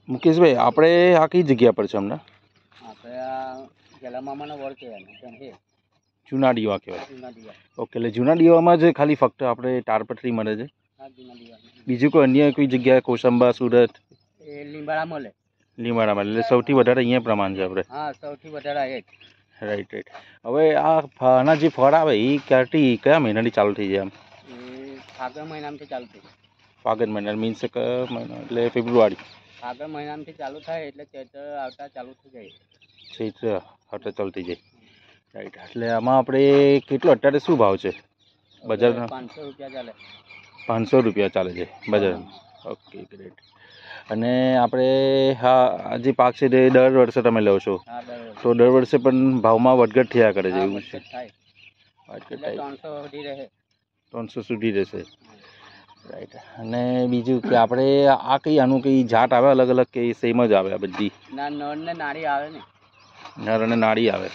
મુકેશભાઈ, આપણે આ કઈ જગ્યા પર છે હમણાં? આપણે આ ગેલા મામાનો વળ કહેવાય ને, જૂના દીવા કહેવાય. જૂના દીવા. ઓકે, એટલે જૂના દીવામાં જ ખાલી ફક્ત આપણે તાડપત્રી મળે છે? હા, જૂના દીવા. બીજું કોઈ અન્ય કોઈ જગ્યાએ કોસંબા, સુરત? એ લીંબાડા મળે. લીંબાડામાં, એટલે સૌથી વધારે અહીંયા પ્રમાણ છે આપણે? હા, સૌથી વધારે એ જ. Right right. હવે આના જે ફળ આવે એ ક્યારથી કયા મહિનાથી ચાલુ થઈ જાય? આમ એ ફાગણ મહિનામાંથી ચાલુ થાય. ફાગણ મહિના મીન્સ કયો મહિનો? એટલે ફેબ્રુઆરી. ફાગણ મહિનામાંથી ચાલુ થાય એટલે ચૈત્ર આવતા ચાલુ થઈ જાય. ચૈત્ર આવતા ચાલુ થઈ જાય. રાઈટ. એટલે આમાં આપણે કેટલો અત્યારે શું ભાવ છે બજારનો? 500 રૂપિયા ચાલે. 500 રૂપિયા ચાલે છે બજારમાં. Okay, great. અને આપણે હા જે પાક છે તે દર વર્ષે તમે લો છો? હા, દર વર્ષે. તો દર વર્ષે પણ ભાવમાં વધઘટ થયા કરે છે એવું છે? થાય. વધઘટ એટલે થાય. 300 સુધી રહે. 300 સુધી રહેશે. રાઈટ. અને બીજું કે આપણે આ કઈ આનું કઈ જાત આવે અલગ અલગ કે સેમ જ આવે આ બધી? ના, નર ને નારી આવે ને. નર અને નાળી આવે.